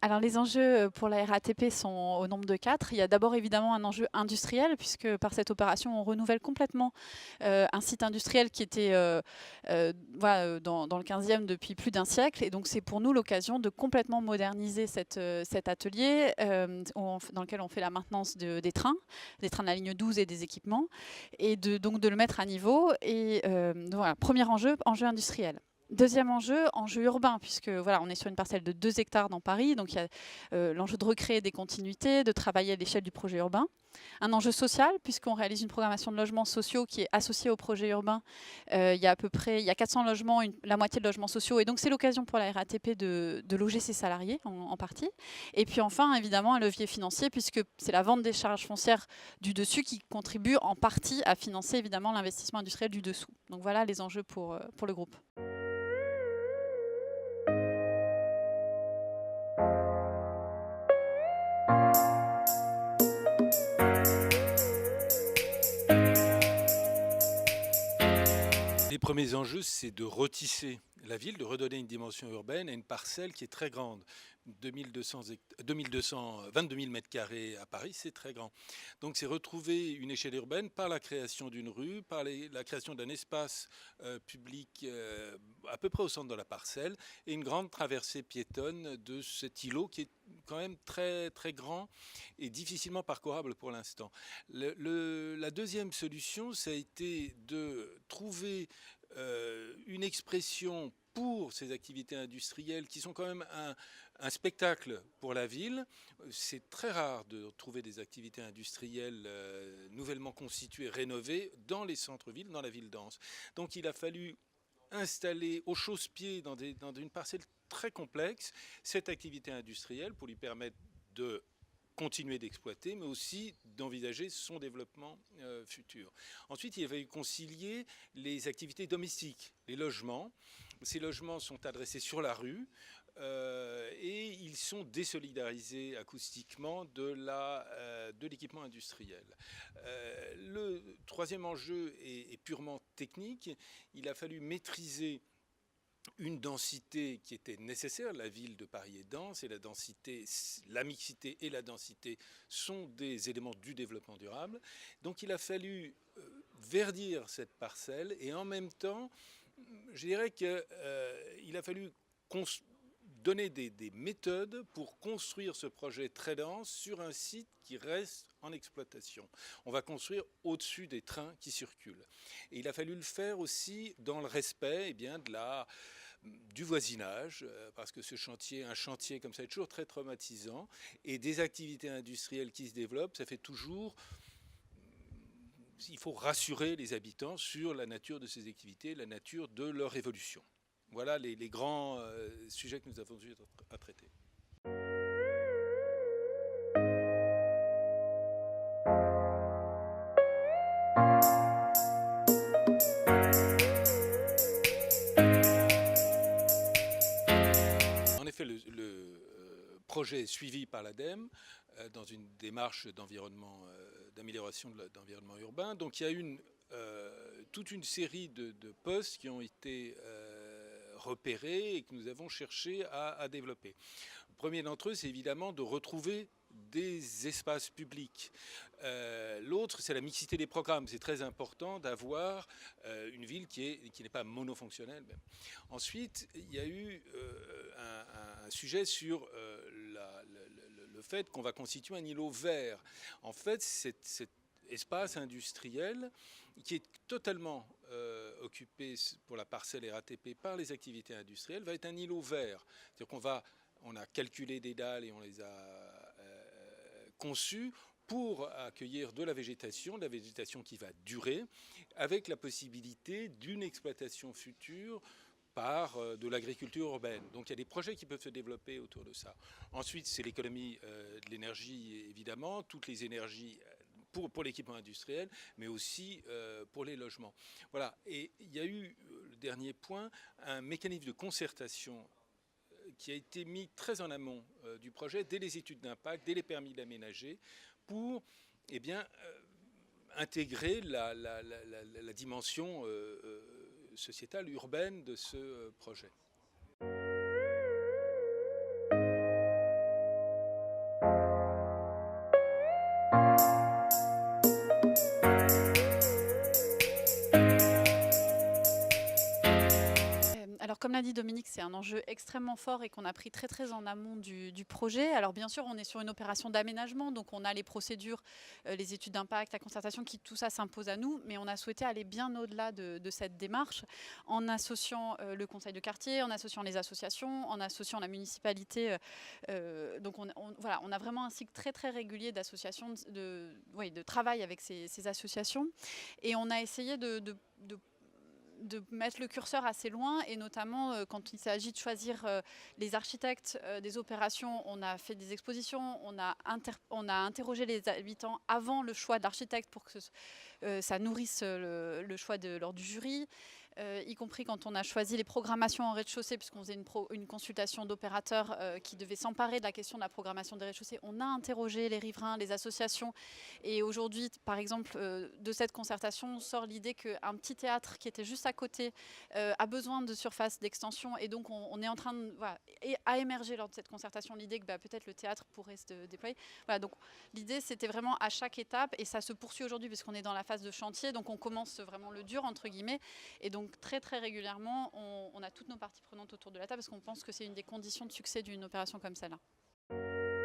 Alors les enjeux pour la RATP sont au nombre de 4. Il y a d'abord évidemment un enjeu industriel puisque par cette opération on renouvelle complètement un site industriel qui était voilà, dans le 15e depuis plus d'un siècle et donc c'est pour nous l'occasion de complètement moderniser cet atelier dans lequel on fait la maintenance des trains de la ligne 12 et des équipements et donc de le mettre à niveau et voilà, premier enjeu industriel. Deuxième enjeu urbain, puisque voilà, on est sur une parcelle de 2 hectares dans Paris, donc il y a l'enjeu de recréer des continuités, de travailler à l'échelle du projet urbain. Un enjeu social, puisqu'on réalise une programmation de logements sociaux qui est associée au projet urbain. Il y a à peu près 400 logements, la moitié de logements sociaux, et donc c'est l'occasion pour la RATP de loger ses salariés en partie. Et puis enfin, évidemment, un levier financier, puisque c'est la vente des charges foncières du dessus qui contribue en partie à financer évidemment l'investissement industriel du dessous. Donc voilà les enjeux pour le groupe. Les premiers enjeux, c'est de retisser la ville, de redonner une dimension urbaine à une parcelle qui est très grande. 2222 000 mètres carrés à Paris, c'est très grand. Donc c'est retrouver une échelle urbaine par la création d'une rue, par la création d'un espace public à peu près au centre de la parcelle et une grande traversée piétonne de cet îlot qui est quand même très, très grand et difficilement parcourable pour l'instant. La deuxième solution, ça a été de trouver une expression pour ces activités industrielles qui sont quand même un spectacle pour la ville. C'est très rare de trouver des activités industrielles nouvellement constituées, rénovées dans les centres-villes, dans la ville dense. Donc il a fallu installer au chausse-pied dans une parcelle très complexe cette activité industrielle pour lui permettre de continuer d'exploiter, mais aussi d'envisager son développement futur. Ensuite, il a fallu concilier les activités domestiques, les logements. Ces logements sont adressés sur la rue et ils sont désolidarisés acoustiquement de l'équipement industriel. Le troisième enjeu est purement technique. Il a fallu maîtriser une densité qui était nécessaire. La ville de Paris est dense et la mixité et la densité sont des éléments du développement durable. Donc il a fallu verdir cette parcelle et en même temps, je dirais qu'il a fallu donner des méthodes pour construire ce projet très dense sur un site qui reste en exploitation. On va construire au-dessus des trains qui circulent. Et il a fallu le faire aussi dans le respect du voisinage, parce que un chantier comme ça est toujours très traumatisant, et des activités industrielles qui se développent, ça fait toujours... Il faut rassurer les habitants sur la nature de ces activités, la nature de leur évolution. Voilà les grands sujets que nous avons eu à traiter. En effet, le projet est suivi par l'ADEME dans une démarche d'amélioration de l'environnement urbain. Donc il y a toute une série de postes qui ont été repérés et que nous avons cherché à développer. Le premier d'entre eux, c'est évidemment de retrouver des espaces publics. L'autre, c'est la mixité des programmes. C'est très important d'avoir une ville qui n'est pas monofonctionnelle même. Ensuite, il y a eu un sujet sur le fait qu'on va constituer un îlot vert. En fait, cet espace industriel qui est totalement occupé pour la parcelle RATP par les activités industrielles va être un îlot vert. C'est-à-dire on a calculé des dalles et on les a conçues pour accueillir de la végétation qui va durer, avec la possibilité d'une exploitation future par de l'agriculture urbaine. Donc il y a des projets qui peuvent se développer autour de ça. Ensuite, c'est l'économie de l'énergie, évidemment, toutes les énergies pour l'équipement industriel, mais aussi pour les logements. Voilà. Et il y a eu, le dernier point, un mécanisme de concertation qui a été mis très en amont du projet, dès les études d'impact, dès les permis d'aménager, pour intégrer la dimension sociétale, urbaine de ce projet. l'a dit Dominique, c'est un enjeu extrêmement fort et qu'on a pris très très en amont du projet. Alors bien sûr, on est sur une opération d'aménagement, donc on a les procédures, les études d'impact, la concertation, tout ça s'impose à nous, mais on a souhaité aller bien au-delà de cette démarche en associant le conseil de quartier, en associant les associations, en associant la municipalité. Donc voilà, on a vraiment un cycle très très régulier d'associations, de travail avec ces associations, et on a essayé de mettre le curseur assez loin, et notamment quand il s'agit de choisir les architectes des opérations. On a fait des expositions, on a interrogé les habitants avant le choix de l'architecte pour que ça nourrisse le choix lors du jury. Y compris quand on a choisi les programmations en rez-de-chaussée, puisqu'on faisait une consultation d'opérateurs qui devaient s'emparer de la question de la programmation des rez-de-chaussée. On a interrogé les riverains, les associations, et aujourd'hui, par exemple, de cette concertation sort l'idée qu'un petit théâtre qui était juste à côté a besoin de surface d'extension, et donc on est en train de, voilà, et a émergé lors de cette concertation l'idée que peut-être le théâtre pourrait se déployer. Voilà, donc l'idée c'était vraiment à chaque étape, et ça se poursuit aujourd'hui puisqu'on est dans la phase de chantier, donc on commence vraiment le dur entre guillemets, et donc très très régulièrement on a toutes nos parties prenantes autour de la table parce qu'on pense que c'est une des conditions de succès d'une opération comme celle-là.